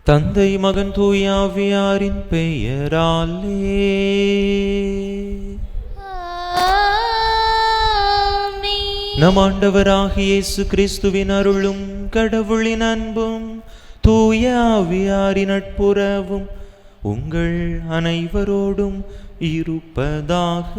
தந்தை மகன் தூய ஆவியாரின் பெயராலே. நம் ஆண்டவராகிய இயேசு கிறிஸ்துவின் அருளும் கடவுளின் அன்பும் தூய ஆவியாரின் நட்புறவும் உங்கள் அனைவரோடும் இருப்பதாக.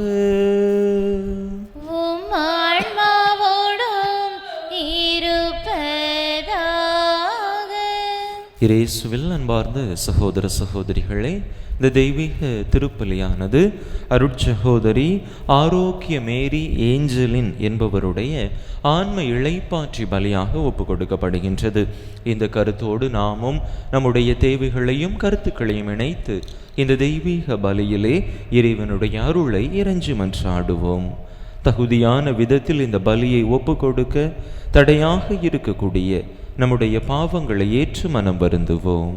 இயேசுவில் அன்பார்ந்த சகோதர சகோதரிகளே, இந்த தெய்வீக திருப்பலியானது அருட்சகோதரி ஆரோக்கிய மேரி ஏஞ்சலின் என்பவருடைய ஆன்ம இளைப்பாற்றி பலியாக ஒப்பு கொடுக்கப்படுகின்றது. இந்த கருத்தோடு நாமும் நம்முடைய தேவைகளையும் கருத்துக்களையும் இணைத்து இந்த தெய்வீக பலியிலே இறைவனுடைய அருளை இறைஞ்சி மன்றாடுவோம். தகுதியான விதத்தில் இந்த பலியை ஒப்பு கொடுக்க தடையாக இருக்கக்கூடிய நம்முடைய பாவங்களை ஏற்று மனம் வருந்துவோம்.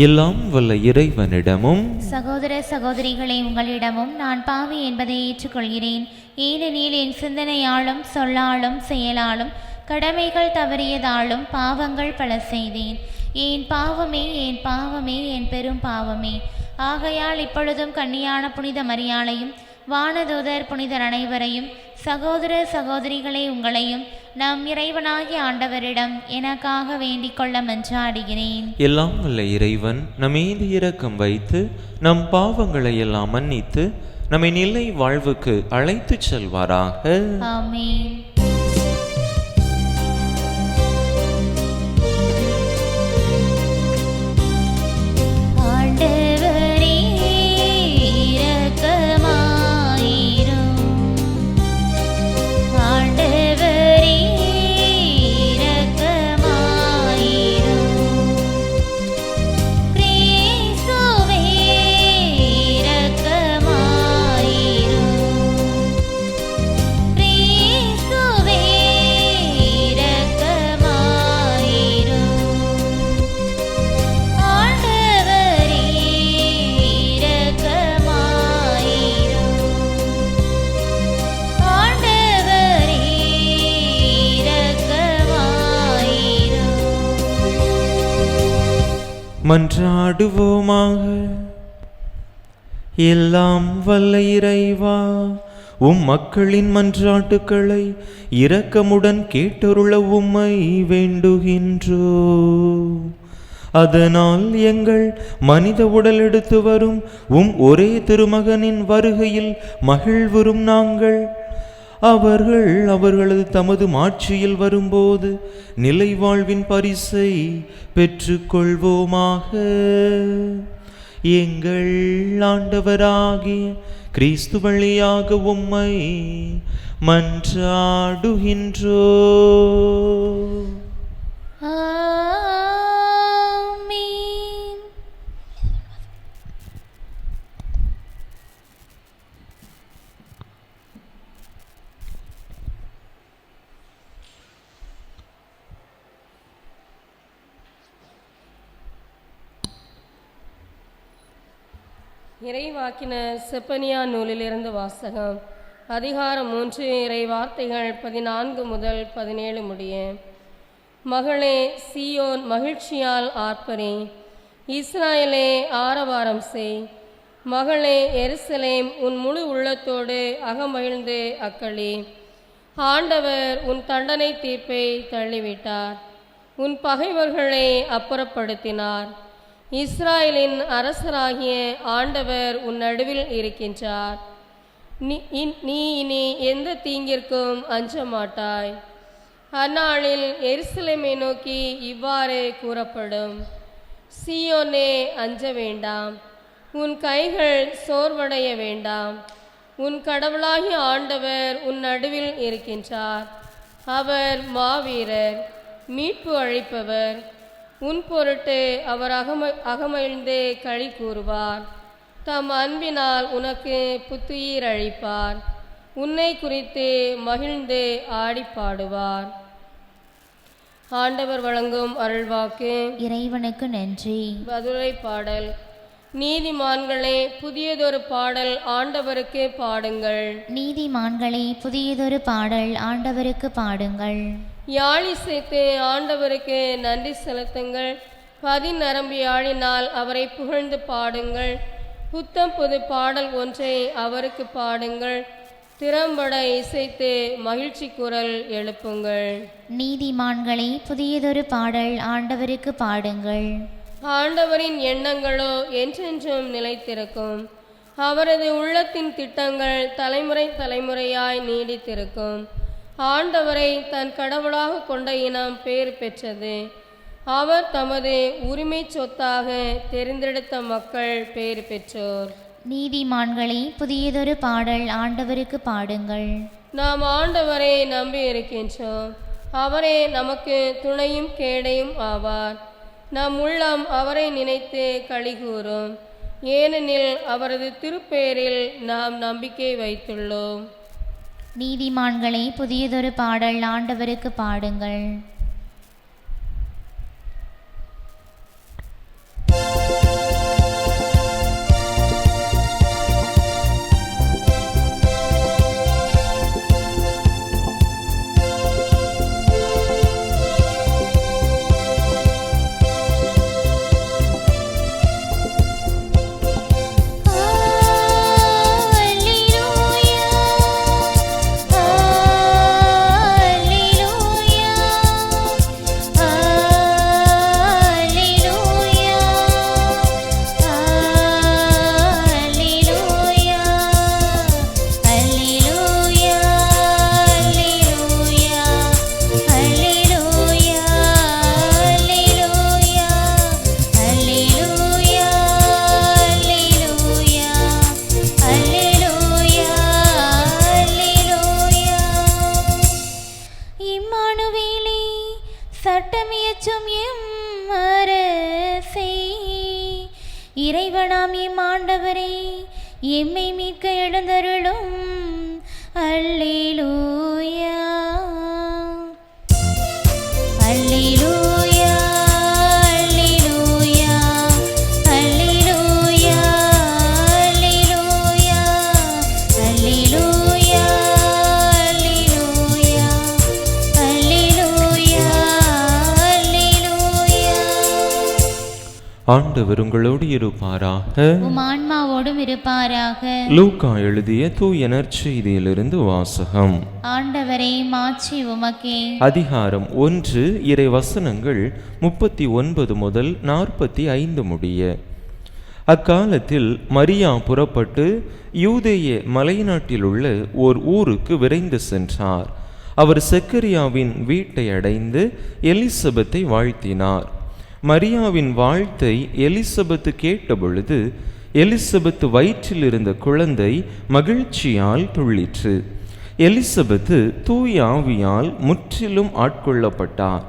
எல்லாம் வல்ல இறைவனிடமும் சகோதர சகோதரிகளை உங்களிடமும் நான் பாவி என்பதை ஏற்றுக்கொள்கிறேன். ஏனெனில் என் சிந்தனையாலும் சொல்லாலும் செயலாலும் கடமைகள் தவறியதாலும் பாவங்கள் பல செய்தேன். என் பாவமே, என் பாவமே, என் பெரும் பாவமே. ஆகையால் இப்பொழுதும் கன்னியான புனித மரியாளையும் வானதூதர் புனிதர் அனைவரையும் சகோதர சகோதரிகளை உங்களையும் நம் இறைவனாகிய ஆண்டவரிடம் எனக்காக வேண்டிக் கொள்ள மன்றாடுகிறேன். எல்லாம் வல்ல இறைவன் நம்மீது இரக்கம் வைத்து நம் பாவங்களை எல்லாம் மன்னித்து நம்மை நிலை வாழ்வுக்கு அழைத்து செல்வாராக. ஆமென். மன்றாடுவோமாக. எல்லாம் வல்ல இறைவா, உம் மக்களின் மன்றாட்டுக்களை இரக்கமுடன் கேட்டருள உம்மை வேண்டுகின்றோ. அதனால் எங்கள் மனித உடல் எடுத்து வரும் உம் ஒரே திருமகனின் வருகையில் மகிழ்வுறும் நாங்கள் அவர்களது தமது மாட்சியில் வரும்போது நிலை வாழ்வின் பரிசை பெற்று கொள்வோமாக. எங்கள் ஆண்டவராகிய கிறிஸ்து வழியாக உம்மை மன்றாடுகின்றோ. இறைவாக்கினர் செப்பனியா நூலிலிருந்து வாசகம். அதிகாரம் 3, இறை வார்த்தைகள் 14 முதல் 17 முடிய. மகளே சீயோன் மகிழ்ச்சியால் ஆர்ப்பரி, இஸ்ராயலே ஆரவாரம் செய். மகளே எருசலேம் உன் முழு உள்ளத்தோடு அகமகிழ்ந்து அக்களி. ஆண்டவர் உன் தண்டனை தீர்ப்பை தள்ளிவிட்டார், உன் பகைவர்களை அப்புறப்படுத்தினார். இஸ்ராயலின் அரசராகிய ஆண்டவர் உன் நடுவில் இருக்கின்றார். நீ இனி எந்த தீங்கிற்கும் அஞ்ச மாட்டாய். அந்நாளில் எருசலேமை நோக்கி இவ்வாறு கூறப்படும்: சீயோனே, அஞ்ச வேண்டாம், உன் கைகள் சோர்வடைய வேண்டாம். உன் கடவுளாகிய ஆண்டவர் உன் நடுவில் இருக்கின்றார். அவர் மாவீரர், மீட்பு அளிப்பவர். உன் பொருட்டு அவர் அகமகிழ்ந்து களி கூறுவார். தம் அன்பினால் உனக்கு புத்துயிர் அளிப்பார். உன்னை குறித்து மகிழ்ந்து ஆடி பாடுவார். ஆண்டவர் வழங்கும் அருள்வாக்கு. இறைவனுக்கு நன்றி. மதுரை பாடல். நீதிமான்களே, புதியதொரு பாடல் ஆண்டவருக்கு பாடுங்கள். நீதிமான்களே, புதியதொரு பாடல் ஆண்டவருக்கு பாடுங்கள். யாழிசைத்து ஆண்டவருக்கு நன்றி செலுத்துங்கள். பதிநரம்பு யாழினால் அவரை புகழ்ந்து பாடுங்கள். புத்தம் புது பாடல் ஒன்றை அவருக்கு பாடுங்கள். திறம்பட இசைத்து மகிழ்ச்சி குரல் எழுப்புங்கள். நீதிமான்களே, புதியதொரு பாடல் ஆண்டவருக்கு பாடுங்கள். ஆண்டவரின் எண்ணங்களோ என்றென்றும் நிலைத்திருக்கும். அவரது உள்ளத்தின் திட்டங்கள் தலைமுறை தலைமுறையாய் நீடித்திருக்கும். ஆண்டவரை தன் கடவுளாக கொண்ட இனம் பேறு பெற்றது. அவர் தமது உரிமை சொத்தாக தெரிந்தெடுத்த மக்கள் பேறு பெற்றோர். நீதிமான்களே, புதியதொரு பாடல் ஆண்டவருக்கு பாடுங்கள். நாம் ஆண்டவரை நம்பி இருக்கின்றோம். அவரே நமக்கு துணையும் கேடையும் ஆவார். நம் உள்ளம் அவரை நினைத்து களிகூரும். ஏனெனில் அவரது திருப்பெயரில் நாம் நம்பிக்கை வைத்துள்ளோம். நீதிமான்களே, புதியதொரு பாடல் ஆண்டவருக்கு பாடுங்கள். இறைவனாம் எம் ஆண்டவரே, எம்மை மீட்க எழுந்தருளும். அல்லேலூயா, அல்லேலூயா, அல்லேலூயா, அல்லேலூயா, அல்லேலூயா, அல்லேலூயா, அல்லேலூயா, அல்லேலூயா, அல்லேலூயா. ஆண்டவர் உங்களோடு இருப்பாராக. உம் ஆன்மாவோடும் இருப்பாராக. லூக்கா எழுதிய தூய நற்செய்தியிலிருந்து வாசகம். ஆண்டவரே, மாட்சி உமக்கே. அதிகாரம் 1, இறை வசனங்கள் 39 முதல் 45 முடிய. அக்காலத்தில் மரியா புறப்பட்டு யூதேய மலைநாட்டில் உள்ள ஓர் ஊருக்கு விரைந்து சென்றார். அவர் செக்கரியாவின் வீட்டை அடைந்து எலிசபெத்தை வாழ்த்தினார். மரியாவின் வாழ்த்தை எலிசபெத்து கேட்டபொழுது எலிசபெத்து வயிற்றில் இருந்த குழந்தை மகிழ்ச்சியால் துள்ளிற்று. எலிசபெத்து தூய ஆவியால் முற்றிலும் ஆட்கொள்ளப்பட்டார்.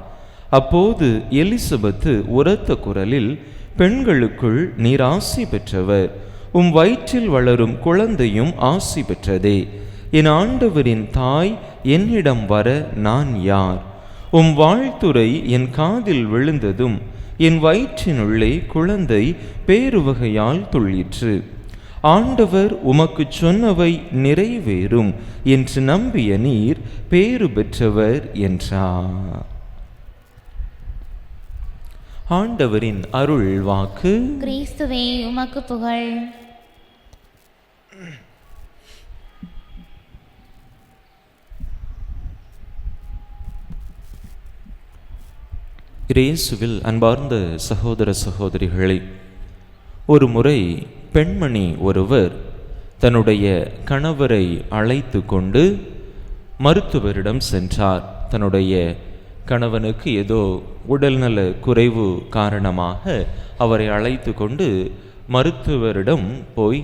அப்போது எலிசபெத்து உரத்த குரலில், பெண்களுக்குள் நீர் ஆசி பெற்றவர், உம் வயிற்றில் வளரும் குழந்தையும் ஆசி பெற்றதே. என் ஆண்டவரின் தாய் என்னிடம் வர நான் யார்? உம் வாழ்த்துரை என் காதில் விழுந்ததும் என் வயிற்றினுள்ளே குழந்தை பேருவகையால் துள்ளிற்று. ஆண்டவர் உமக்கு சொன்னவை நிறைவேறும் என்று நம்பிய நீர் பேறு பெற்றவர் என்றார். ஆண்டவரின் அருள் வாக்கு. கிறிஸ்துவே, உமக்கு புகழ். இயேசுவில் அன்பார்ந்த சகோதர சகோதரிகளே, ஒரு முறை பெண்மணி ஒருவர் தன்னுடைய கணவரை அழைத்து கொண்டு மருத்துவரிடம் சென்றார். தன்னுடைய கணவனுக்கு ஏதோ உடல்நல குறைவு காரணமாக அவரை அழைத்து கொண்டு மருத்துவரிடம் போய்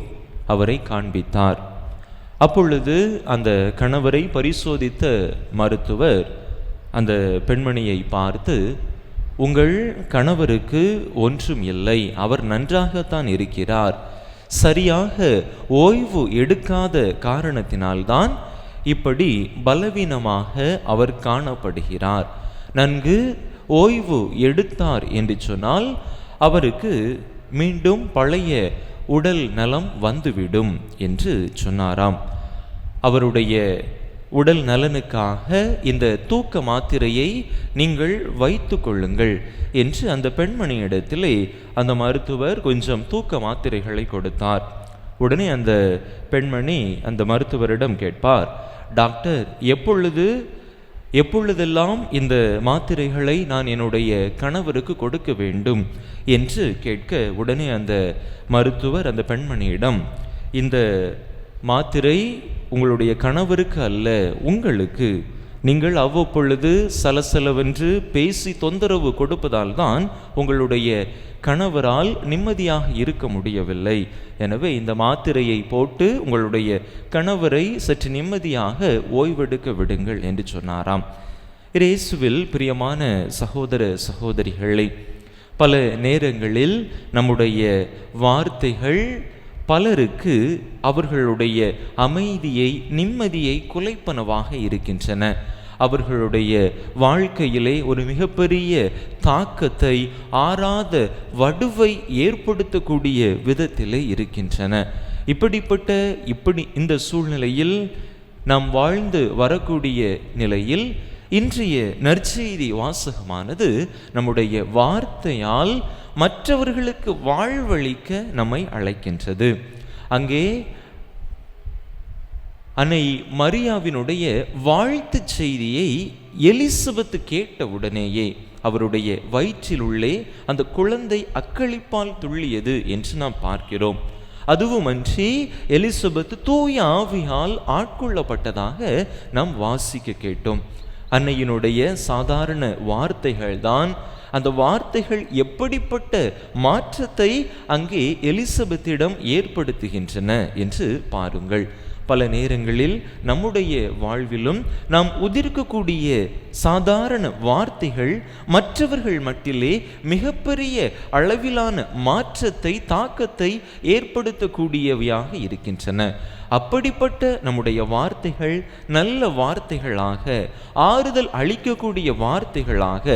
அவரை காண்பித்தார். அப்பொழுது அந்த கணவரை பரிசோதித்த மருத்துவர் அந்த பெண்மணியை பார்த்து, உங்கள் கணவருக்கு ஒன்றும் இல்லை, அவர் நன்றாகத்தான் இருக்கிறார், சரியாக ஓய்வு எடுக்காத காரணத்தினால்தான் இப்படி பலவீனமாக அவர் காணப்படுகிறார். நன்கு ஓய்வு எடுத்தார் என்று சொன்னால் அவருக்கு மீண்டும் பழைய உடல் நலம் வந்துவிடும் என்று சொன்னாராம். அவருடைய உடல் நலனுக்காக இந்த தூக்க மாத்திரையை நீங்கள் வைத்து கொள்ளுங்கள் என்று அந்த பெண்மணியிடத்திலே அந்த மருத்துவர் கொஞ்சம் தூக்க மாத்திரைகளை கொடுத்தார். உடனே அந்த பெண்மணி அந்த மருத்துவரிடம் கேட்பார், டாக்டர், எப்பொழுதெல்லாம் இந்த மாத்திரைகளை நான் என்னுடைய கணவருக்கு கொடுக்க வேண்டும் என்று கேட்க, உடனே அந்த மருத்துவர் அந்த பெண்மணியிடம், இந்த மாத்திரை உங்களுடைய கணவருக்கு அல்ல, உங்களுக்கு. நீங்கள் அவ்வப்பொழுது சலசலவென்று பேசி தொந்தரவு கொடுப்பதால் தான் உங்களுடைய கணவரால் நிம்மதியாக இருக்க முடியவில்லை. எனவே இந்த மாத்திரையை போட்டு உங்களுடைய கணவரை சற்று நிம்மதியாக ஓய்வெடுக்க விடுங்கள் என்று சொன்னாராம். இயேசுவில் பிரியமான சகோதர சகோதரிகளை, பல நேரங்களில் நம்முடைய வார்த்தைகள் பலருக்கு அவர்களுடைய அமைதியை, நிம்மதியை குலைப்பனவாக இருக்கின்றன. அவர்களுடைய வாழ்க்கையிலே ஒரு மிகப்பெரிய தாக்கத்தை, ஆறாத வடுவை ஏற்படுத்தக்கூடிய விதத்திலே இருக்கின்றன. இந்த சூழ்நிலையில் நாம் வாழ்ந்து வரக்கூடிய நிலையில் இன்றைய நற்செய்தி வாசகமானது நம்முடைய வார்த்தையால் மற்றவர்களுக்கு வாழ்வளிக்க நம்மை அழைக்கின்றது. அங்கே அன்னை மரியாவினுடைய வாழ்த்து செய்தியை எலிசபெத் கேட்டவுடனேயே அவருடைய வயிற்றில் உள்ளே அந்த குழந்தை அக்களிப்பால் துள்ளியது என்று நாம் பார்க்கிறோம். அதுவுமன்றி எலிசபெத் தூய ஆவியால் ஆட்கொள்ளப்பட்டதாக நாம் வாசிக்க கேட்டோம். அன்னையினுடைய சாதாரண வார்த்தைகள்தான் அந்த வார்த்தைகள் எப்படிப்பட்ட மாற்றத்தை அங்கே எலிசபெத்திடம் ஏற்படுத்துகின்றன என்று பாருங்கள். பல நேரங்களில் நம்முடைய வாழ்விலும் நாம் உதிர்க்கக்கூடிய சாதாரண வார்த்தைகள் மற்றவர்கள் மட்டிலே மிகப்பெரிய அளவிலான மாற்றத்தை, தாக்கத்தை ஏற்படுத்தக்கூடியவையாக இருக்கின்றன. அப்படிப்பட்ட நம்முடைய வார்த்தைகள் நல்ல வார்த்தைகளாக, ஆறுதல் அளிக்கக்கூடிய வார்த்தைகளாக,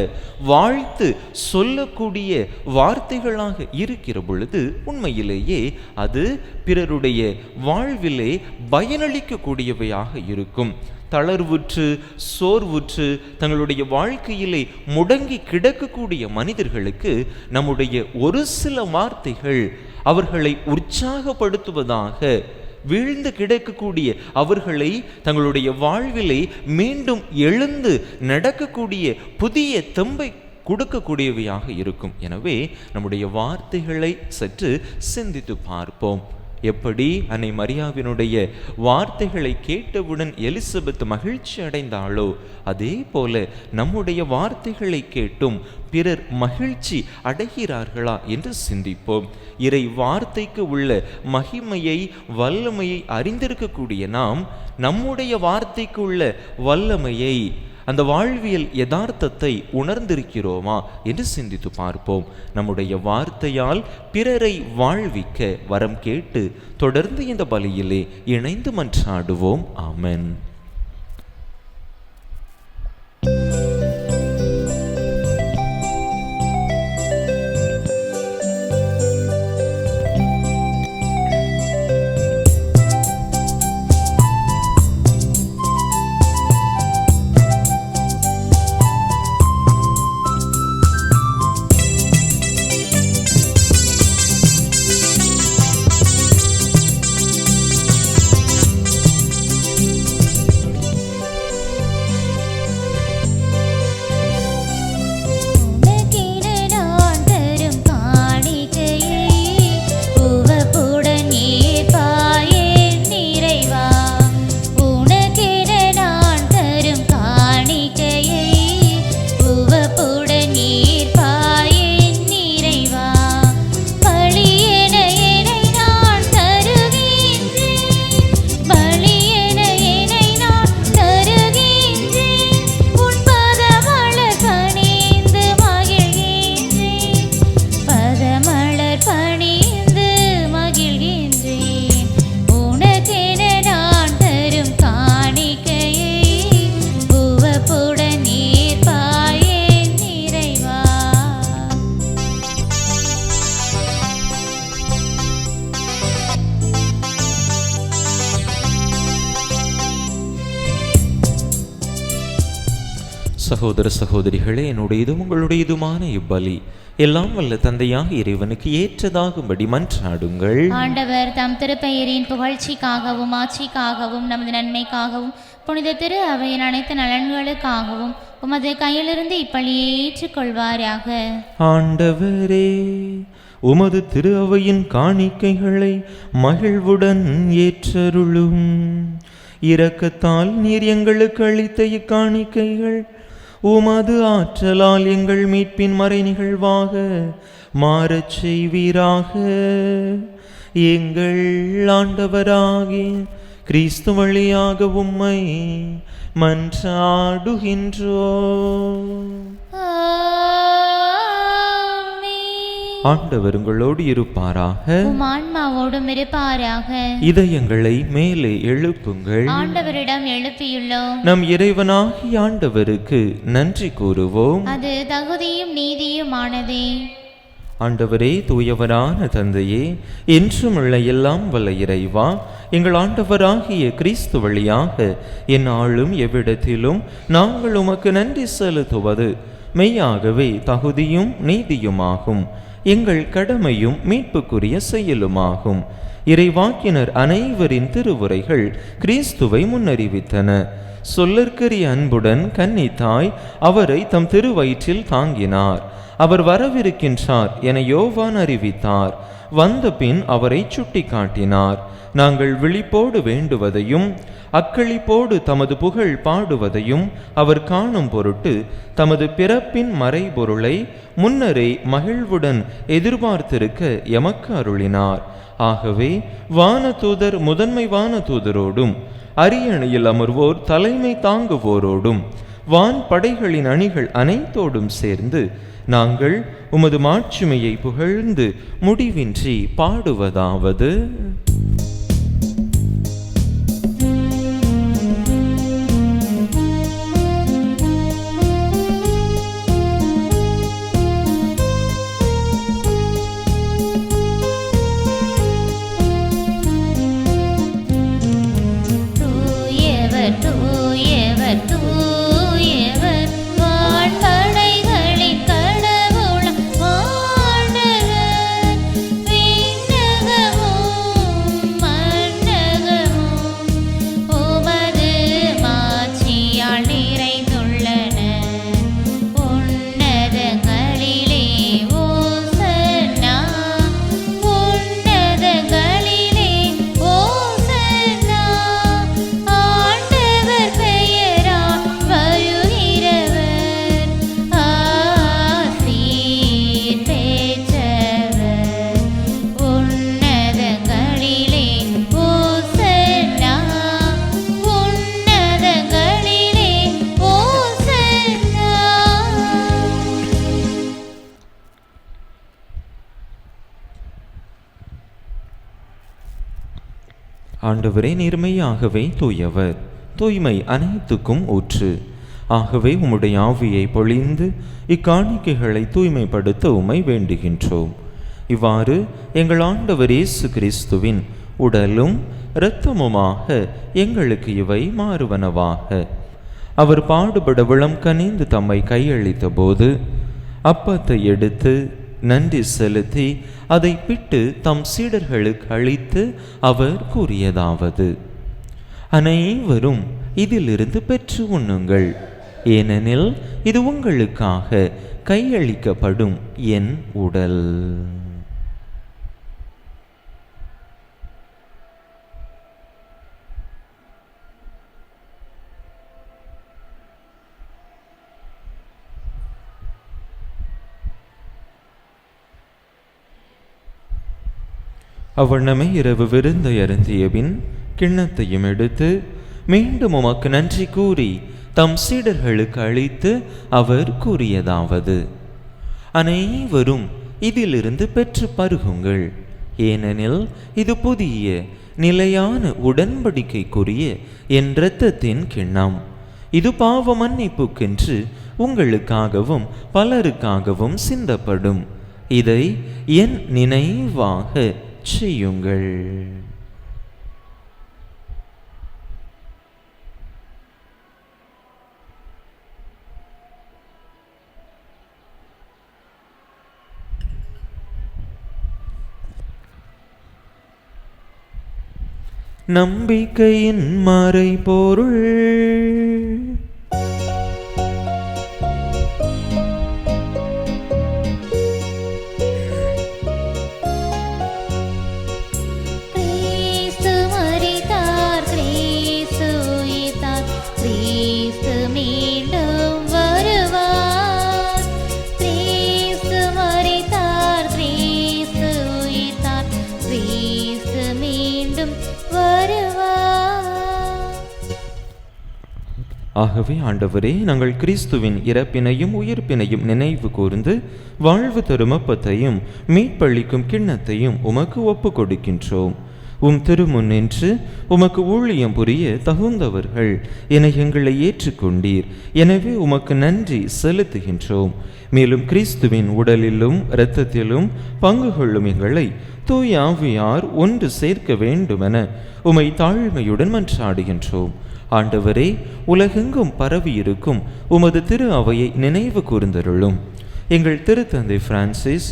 வாழ்த்து சொல்லக்கூடிய வார்த்தைகளாக இருக்கிற பொழுது உண்மையிலேயே அது பிறருடைய வாழ்விலே பயனளிக்கக்கூடியவையாக இருக்கும். தளர்வுற்று, சோர்வுற்று, தங்களுடைய வாழ்க்கையிலே முடங்கி கிடக்கக்கூடிய மனிதர்களுக்கு நம்முடைய ஒரு சில வார்த்தைகள் அவர்களை உற்சாகப்படுத்துவதாக, வீழ்ந்து கிடக்கக்கூடிய அவர்களை தங்களுடைய வாழ்விலே மீண்டும் எழுந்து நடக்கக்கூடிய புதிய தெம்பை கொடுக்கக்கூடியவையாக இருக்கும். எனவே நம்முடைய வார்த்தைகளை சற்று சிந்தித்து பார்ப்போம். எப்படி அன்னை மரியாவினுடைய வார்த்தைகளை கேட்டவுடன் எலிசபெத் மகிழ்ச்சி அடைந்தாளோ, அதே போல நம்முடைய வார்த்தைகளை கேட்டும் பிறர் மகிழ்ச்சி அடைகிறார்களா என்று சிந்திப்போம். இறை வார்த்தைக்கு உள்ள மகிமையை, வல்லமையை அறிந்திருக்கக்கூடிய நாம் நம்முடைய வார்த்தைக்கு உள்ள வல்லமையை, அந்த வாழ்வியல் யதார்த்தத்தை உணர்ந்திருக்கிறோமா என்று சிந்தித்து பார்ப்போம். நம்முடைய வார்த்தையால் பிறரை வாழ்விக்க வரம் கேட்டு தொடர்ந்து இந்த பலியிலே இணைந்து மன்றாடுவோம். ஆமென். சகோதர சகோதரிகளே, என்னுடையதும் உங்களுடையதுமான இப்பலி எல்லாம் வல்ல தந்தையாக இறைவனுக்கு ஏற்றதாகும்படி மன்றாடுங்கள். ஆண்டவர் தம் திருப்பெயரின் புகழ்ச்சிக்காகவும் ஆட்சிக்காகவும் நமது நன்மைக்காகவும் புனித திரு அவையின் அனைத்து நலன்களுக்காகவும் உமது கையிலிருந்து இப்பலியை ஏற்றுக்கொள்வாராக. ஆண்டவரே, உமது திரு அவையின் காணிக்கைகளை மகிழ்வுடன் ஏற்றருளும். இரக்கத்தால் நீர் எங்களுக்கு அளித்த இக்காணிக்கைகள் உமது ஆற்றலால் எங்கள் மீட்பின் மறை நிகழ்வாக மாறச் செய்வீராக. எங்கள் ஆண்டவராகிய கிறிஸ்து வழியாக உம்மை மன்றாடுகின்றோம். ஆண்டவர் உங்களோடு இருப்பாராக. உம் ஆன்மாவோடும் இருப்பாராக. இதயங்களை மேலே எழுப்புங்கள். ஆண்டவரிடம் எழுப்பியுள்ளோம். நம் இறைவனாகிய ஆண்டவருக்கு நன்றி கூறுவோம். அது தகுதியும் நீதியுமானதே. ஆண்டவரே, தூயவரான தந்தையே, என்றும் உள்ள எல்லாம் வல்ல இறைவா, எங்கள் ஆண்டவராகிய கிறிஸ்து வழியாக எந்நாளும் எவ்விடத்திலும் நாங்கள் உமக்கு நன்றி செலுத்துவது மெய்யாகவே தகுதியும் நீதியுமாகும். எங்கள் கடமையும் மீட்புக்குரிய செயலுமாகும். இறைவாக்கினர் அனைவரின் திருவுரைகள் கிறிஸ்துவை முன்னறிவித்தன. சொல்லற்கரிய அன்புடன் கன்னி தாய் அவரை தம் திருவயிற்றில் தாங்கினார். அவர் வரவிருக்கின்றார் என யோவான் அறிவித்தார். வந்த பின் அவரை சுட்டி காட்டினார். நாங்கள் விழிப்போடு வேண்டுவதையும் அக்களிப்போடு தமது புகழ் பாடுவதையும் அவர் காணும் பொருட்டு தமது பிறப்பின் மறைபொருளை முன்னரே மகிழ்வுடன் எதிர்பார்த்திருக்க எமக்கு அருளினார். ஆகவே வானதூதர் முதன்மை வானதூதரோடும் அரியணையில் அமர்வோர் தலைமை தாங்குவோரோடும் வான் படைகளின் அணிகள் அனைத்தோடும் சேர்ந்து நாங்கள் உமது மாட்சிமையை புகழ்ந்து முடிவின்றி பாடுவதாவது: ஆண்டவரே, நீர்மையாகவே தூயவர், தூய்மை அனைத்துக்கும் ஊற்று. ஆகவே உம்முடைய ஆவியை பொழிந்து இக்காணிக்கைகளை தூய்மைப்படுத்த உம்மை வேண்டுகின்றோம். இவ்வாறு எங்கள் ஆண்டவர் இயேசு கிறிஸ்துவின் உடலும் இரத்தமுமாக எங்களுக்கு இவை மாறுவனவாக. அவர் பாடுபட விளம் கனிந்து தம்மை கையளித்த போது அப்பத்தை எடுத்து நன்றி செலுத்தி அதை பிட்டு தம் சீடர்களுக்கு அளித்து அவர் கூறியதாவது: அனைவரும் இதிலிருந்து பெற்று உண்ணுங்கள், ஏனெனில் இது உங்களுக்காக கையளிக்கப்படும் என் உடல். அவ்வண்ணமே இரவு விருந்தை அருந்திய பின் கிண்ணத்தையும் எடுத்து மீண்டும் உமக்கு நன்றி கூறி தம் சீடர்களுக்கு அளித்து அவர் கூறியதாவது: அனைவரும் இதிலிருந்து பெற்று பருகுங்கள், ஏனெனில் இது புதிய நிலையான உடன்படிக்கைக்குரிய என் இரத்தத்தின் கிண்ணம். இது பாவ மன்னிப்புக்கென்று உங்களுக்காகவும் பலருக்காகவும் சிந்தப்படும். இதை என் நினைவாக செய்யுங்கள். நம்பிக்கையின் மறைபொருள். ஆகவே ஆண்டவரே, நாங்கள் கிறிஸ்துவின் இறப்பினையும் உயிர்ப்பினையும் நினைவு கூர்ந்து வாழ்வு தரும் அப்பத்தையும் மீட்பளிக்கும் கிண்ணத்தையும் உமக்கு ஒப்பு கொடுக்கின்றோம். உம் திருமுன் நின்று உமக்கு ஊழியம் புரிய தகுந்தவர்கள் என எங்களை ஏற்றுக்கொண்டீர். எனவே உமக்கு நன்றி செலுத்துகின்றோம். மேலும் கிறிஸ்துவின் உடலிலும் இரத்தத்திலும் பங்கு கொள்ளும் எங்களை தூய ஆவியார் ஒன்று சேர்க்க வேண்டுமென உமை தாழ்மையுடன் மன்றாடுகின்றோம். ஆண்டவரே, உலகெங்கும் பரவியிருக்கும் உமது திரு அவையை நினைவு கூர்ந்தருளும். எங்கள் திருத்தந்தை பிரான்சிஸ்,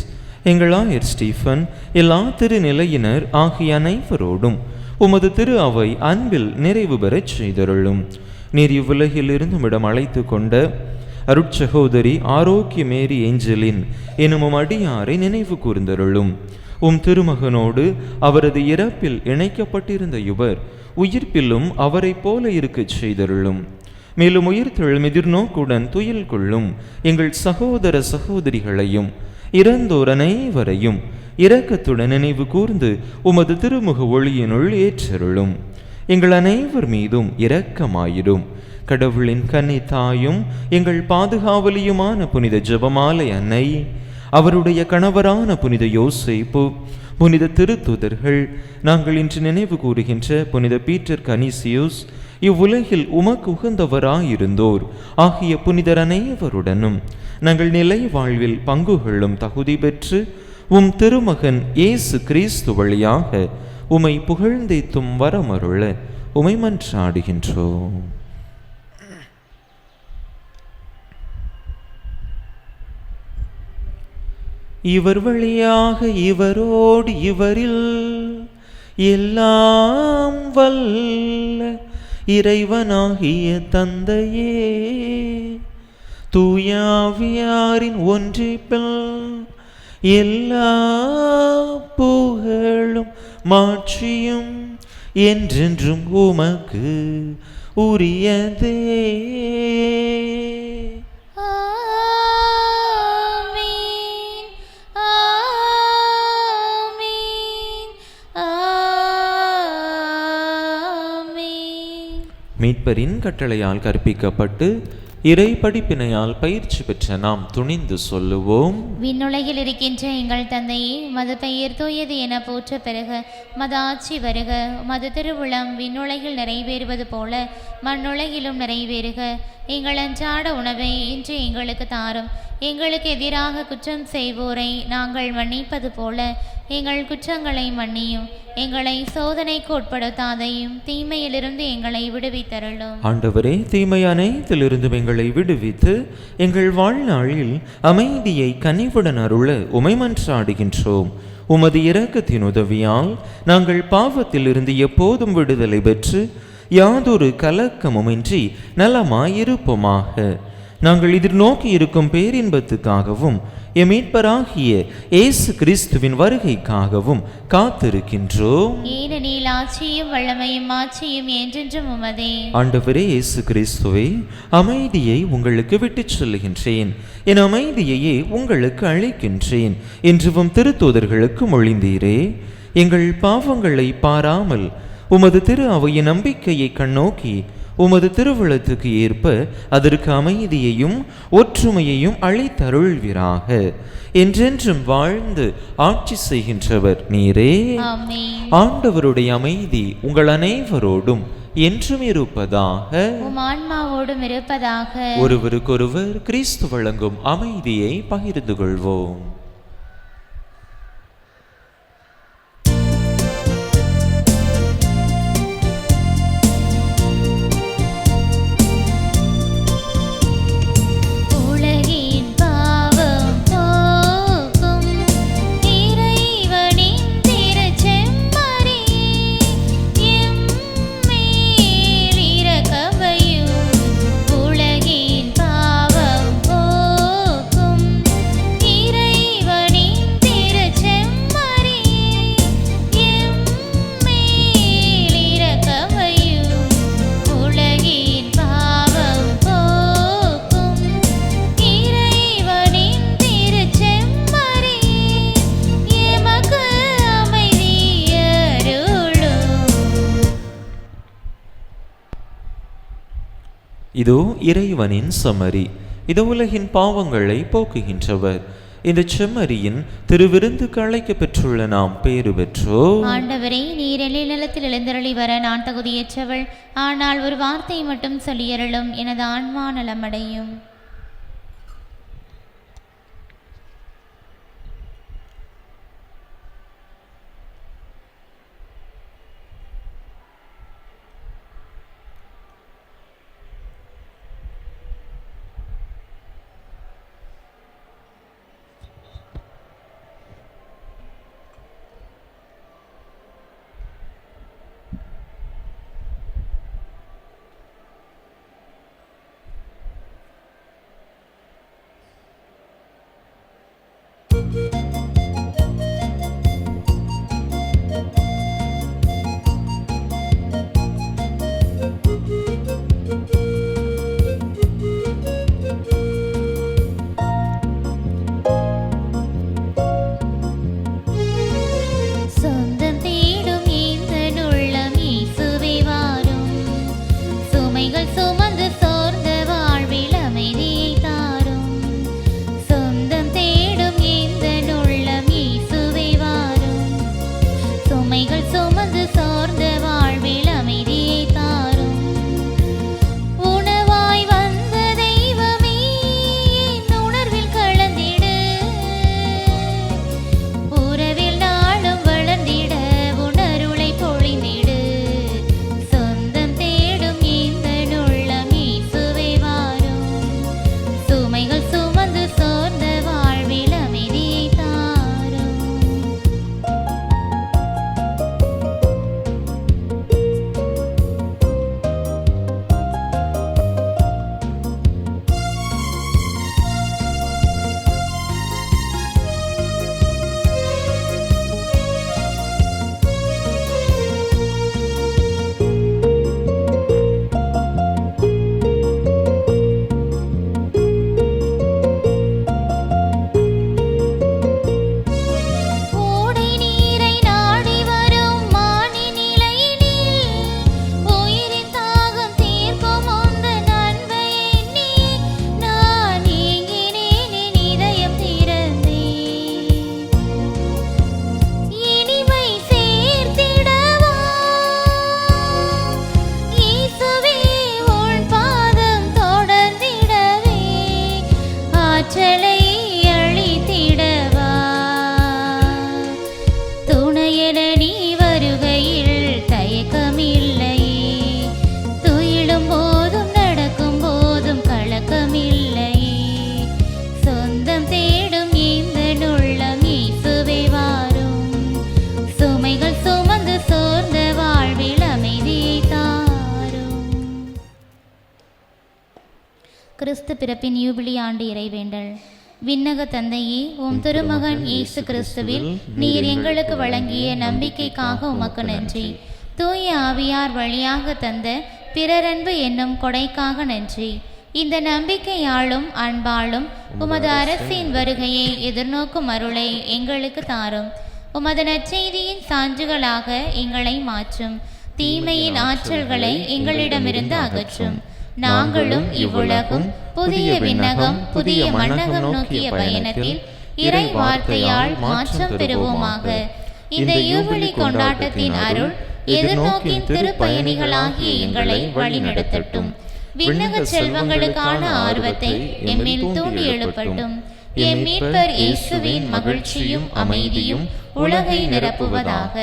எங்கள் ஆயர் ஸ்டீஃபன், எல்லா திருநிலையினர் ஆகிய அனைவரோடும் உமது திரு அவை அன்பில் நிறைவு பெறச் செய்தருளும். நீர் இவ்வுலகிலிருந்து இடம் அழைத்து கொண்ட அருட்சகோதரி ஆரோக்கிய மேரி ஏஞ்சலின் எனும் அடியாரை நினைவு கூர்ந்தருளும். உம் திருமகனோடு அவரது இறப்பில் இணைக்கப்பட்டிருந்த இவர் உயிர்ப்பிலும் அவரை போல இருக்கச் செய்தருளும். மேலும் உயிர்த்தெழும் எதிர்நோக்குடன் துயில் கொள்ளும் எங்கள் சகோதர சகோதரிகளையும் இறந்தோர் அனைவரையும் இரக்கத்துடன் நினைவு கூர்ந்து உமது திருமுக ஒளியினுள் ஏற்றருளும். எங்கள் அனைவர் மீதும் இரக்கமாயிடும். கடவுளின் கன்னி தாயும் எங்கள் பாதுகாவலியுமான புனித ஜெபமாலை அன்னை, அவருடைய கணவரான புனித யோசேப்பு, புனித திருத்துதர்கள், நாங்கள் இன்று நினைவு கூறுகின்ற புனித பீட்டர் கனிசியூஸ், இவ்வுலகில் உமக்கு உகந்தவராயிருந்தோர் ஆகிய புனிதர் அனைவருடனும் நாங்கள் நிலை வாழ்வில் பங்கு கொள்ளும் தகுதி பெற்று உம் திருமகன் இயேசு கிறிஸ்து வழியாக உமை புகழ்ந்தேத்தும் வரமருள உமை மன்றாடுகின்றோம். இவர் வழியாக இவரோடு இவரில் எல்லாம் வல்ல இறைவனாகிய தந்தையே, தூயாவியாரின் ஒன்றிப்பில் எல்லா புகழும் மாட்சியும் என்றென்றும் உமக்கு உரியதே. மீட்பரின் கட்டளையால் கற்பிக்கப்பட்டு இறை படிப்பினையால் பயிற்சி பெற்ற நாம் துணிந்து சொல்லுவோம். விண்ணுலகில் இருக்கின்ற எங்கள் தந்தையே, மது பெயர் தூயது என போற்ற பெருக, மது ஆட்சி வருக, மது திருவுளம் விண்ணுலகில் நிறைவேறுவது போல மண்ணுலகிலும் நிறைவேறுக. எங்கள் அன்றாட உணவை இன்று எங்களுக்கு தாரும். எங்களுக்கு எதிராக குற்றம் செய்வோரை நாங்கள் மன்னிப்பது போல எங்கள் குற்றங்களை மன்னியும். எங்களை சோதனைக்கு உட்படுத்தாதையும் தீமையிலிருந்து எங்களை விடுவித்தருளும். ஆண்டவரே, தீமை அனைத்திலிருந்தும் எங்களை விடுவித்து எங்கள் வாழ்நாளில் அமைதியை கனிவுடன் அருள உமை மன்றாடுகின்றோம். உமது இரக்கத்தின் உதவியால் நாங்கள் பாவத்திலிருந்து எப்போதும் விடுதலை பெற்று யாதொரு கலக்கமுமின்றி நலமாயிருப்போமாக. நாங்கள் எதிர்நோக்கி இருக்கும் பேரின்பத்துக்காகவும் எம் மீட்பராகிய இயேசு கிறிஸ்துவின் வருகைக்காகவும் காத்திருக்கின்றோம். ஏனெனில் ஆட்சியும் வல்லமையும் மாட்சியும் என்றென்றும் உமதே. ஆண்டவரே இயேசு கிறிஸ்துவே, அமைதியை உங்களுக்கு விட்டுச் சொல்லுகின்றேன், என் அமைதியையே உங்களுக்கு அளிக்கின்றேன் என்றும் திருத்தூதர்களுக்கு மொழிந்தீரே. எங்கள் பாவங்களை பாராமல் உமது திரு அவையின் நம்பிக்கையை கண்ணோக்கி உமது திருவுளத்துக்கு ஏற்ப அதற்கு அமைதியையும் ஒற்றுமையையும் அளித்தருள்வீராக. என்றென்றும் வாழ்ந்து ஆட்சி செய்கின்றவர் நீரே. ஆண்டவருடைய அமைதி உங்கள் அனைவரோடும் என்றும் இருப்பதாக. உம் ஆன்மாவோடும் இருப்பதாக. ஒருவருக்கொருவர் கிறிஸ்து வழங்கும் அமைதியை பகிர்ந்து கொள்வோம். எம் இதோ இறைவனின் செம்மறி, இதோ உலகின் பாவங்களை போக்குகின்றவர். இந்த செம்மறியின் திருவிருந்துக்கு அழைக்க பெற்றுள்ள நாம் பேறு பெற்றோம். ஆண்டவரே, நீர் எழில் நிலத்தில் எழுந்தருளி வர நான் தகுதியற்றவள். ஆனால் ஒரு வார்த்தை மட்டும் சொல்லியருளும், எனது ஆன்மா நலமடையும். கிறிஸ்து பிறப்பின் யூபிலி ஆண்டு இறைவேண்டல். விண்ணக தந்தையே, உம் திருமகன் இயேசு கிறிஸ்துவில் நீர் எங்களுக்கு வழங்கிய நம்பிக்கைக்காக உமக்கு நன்றி. தூய ஆவியார் வழியாக தந்த பிறரன்பு என்னும் கொடைக்காக நன்றி. இந்த நம்பிக்கையாலும் அன்பாலும் உமது அரசின் வருகையை எதிர்நோக்கும் அருளை எங்களுக்கு தாரும். உமது நற்செய்தியின் சான்றுகளாக எங்களை மாற்றும். தீமையின் ஆற்றல்களை எங்களிடமிருந்து அகற்றும். நாங்களும் இவ்வுலகும் புதிய விண்ணகம் புதிய மண்ணகம் நோக்கிய பயணத்தில் இறை வார்த்தையால் மாற்றம் பெறுவோமாக. இந்த யூபிலி கொண்டாட்டத்தின் அருள் எதிர்நோக்கின் திருப்பயணிகளாகிய எங்களை வழிநடத்தட்டும். விண்ணக செல்வங்களுக்கான ஆர்வத்தை எம்மில் தூண்டி எழுப்பட்டும். எம் மீட்பர் இயேசுவின் மகிழ்ச்சியும் அமைதியும் உலகை நிரப்புவதாக.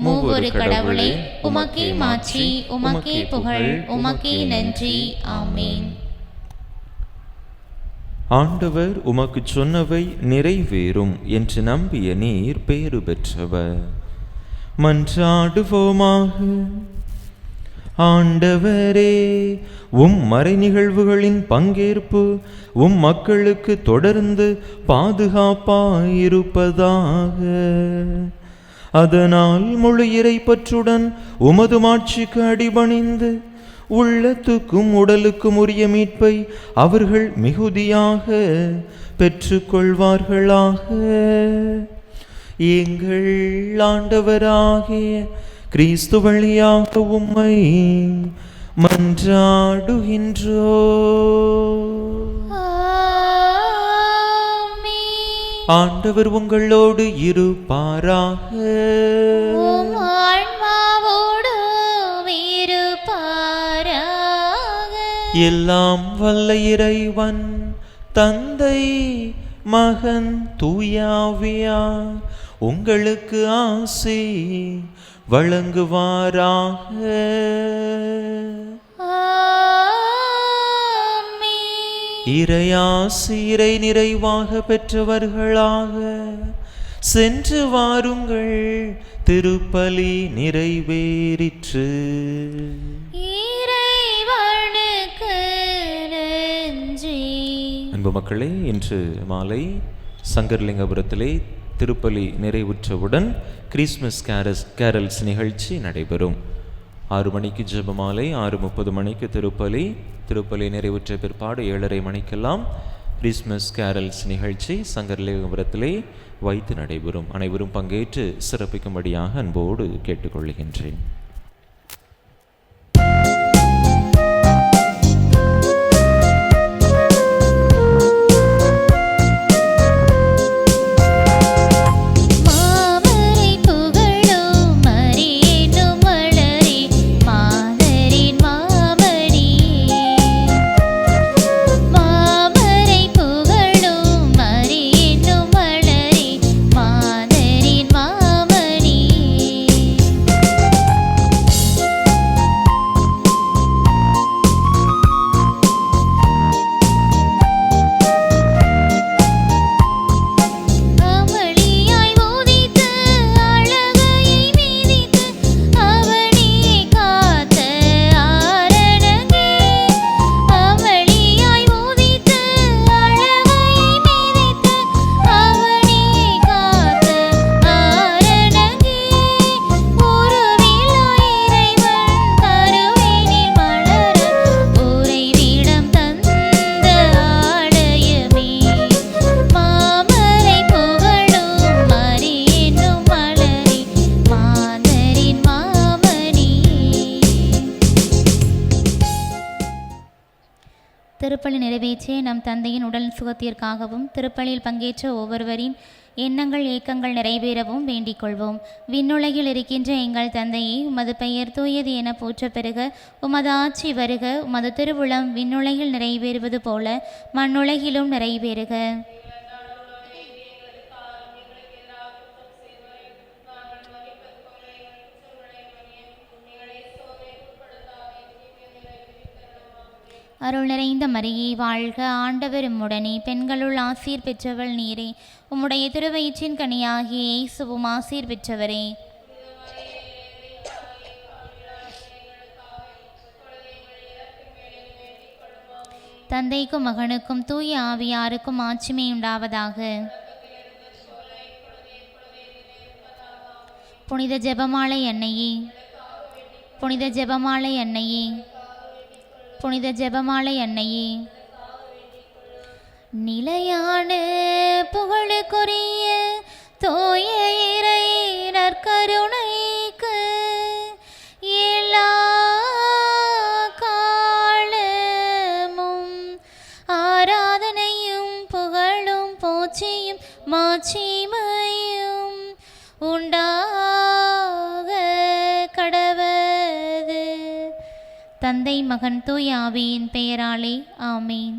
மூவொரு கடவுளை உமக்கே மாற்றி, உமக்கே புகழ், உமக்கே நன்றி. ஆமென். ஆண்டவர் உமக்கு சொன்னவை நிறைவேறும் என்று நம்பிய நீர் பேறு பெற்றவர். மன்றாடுவோமாக. ஆண்டவரே, உம் மறை நிகழ்வுகளின் பங்கேற்பு உம் மக்களுக்கு தொடர்ந்து பாதுகாப்பாயிருப்பதாக. அதனால் முழு இறைப்பற்றுடன் உமது மாட்சிக்கு அடிபணிந்து உள்ளத்துக்கும் உடலுக்கும் உரிய மீட்பை அவர்கள் மிகுதியாக பெற்றுக்கொள்வார்களாக. எங்கள் ஆண்டவராகிய கிறிஸ்து வழியாக உம்மை மன்றாடுகின்றோ. ஆண்டவர் உங்களோடு இருப்பாராக. உம் ஆன்மாவோடும் இருப்பாராக. எல்லாம் வல்ல இறைவன் தந்தை மகன் தூயாவியார் உங்களுக்கு ஆசி வழங்குவாராக. இறையாசி இறை நிறைவாக பெற்றவர்களாக சென்று வாருங்கள். திருப்பலி நிறைவேறிற்று. இறைவனுக்கு நன்றி. அன்பு மக்களே, இன்று மாலை சங்கர்லிங்கபுரத்திலே திருப்பலி நிறைவுற்றவுடன் கிறிஸ்மஸ் கேரல்ஸ் நிகழ்ச்சி நடைபெறும். 6 மணிக்கு ஜெபமாலை, 6:30 மணிக்கு திருப்பலி நிறைவுற்ற பிற்பாடு 7:30 மணிக்கெல்லாம் கிறிஸ்மஸ் கேரல்ஸ் நிகழ்ச்சி சங்கர்லிங்கபுரத்திலே வைத்து நடைபெறும். அனைவரும் பங்கேற்று சிறப்பிக்கும்படியாக அன்போடு கேட்டுக்கொள்கின்றேன். திருப்பலி நிறைவேற்றிய நம் தந்தையின் உடல் சுகத்திற்காகவும் திருப்பலியில் பங்கேற்ற ஒவ்வொருவரின் எண்ணங்கள் ஏக்கங்கள் நிறைவேறவும் வேண்டிக் கொள்வோம். விண்ணுலகில் இருக்கின்ற எங்கள் தந்தையே, உமது பெயர் தூயது என போற்ற பெறுக. உமது ஆட்சி வருக. உமது திருவுளம் விண்ணுலகில் நிறைவேறுவது போல மண்ணுலகிலும் நிறைவேறுக. அருள் நிறைந்த மரியே வாழ்க, ஆண்டவர் உம்முடனே, பெண்களுள் ஆசீர் பெற்றவள் நீரே. உம்முடைய திருவயிற்றின் கனியாகிய இயேசுவும் ஆசீர் பெற்றவரே. தந்தைக்கும் மகனுக்கும் தூய ஆவியாருக்கும் ஆட்சிமை உண்டாவதாக. புனித ஜெபமாலை அன்னையே, புனித ஜெபமாலை அன்னையே, புனித ஜெபமாலை அன்னையே, நிலையான புகழுக்குரிய தூய இறை நற்கருணைக்கு எல்லா காலமும் ஆராதனையும் புகழும் போற்றியும் மாட்சிமையும் உண்டாக கடவது. தந்தை மகன் தூய ஆவியின் பெயராலே ஆமீன்.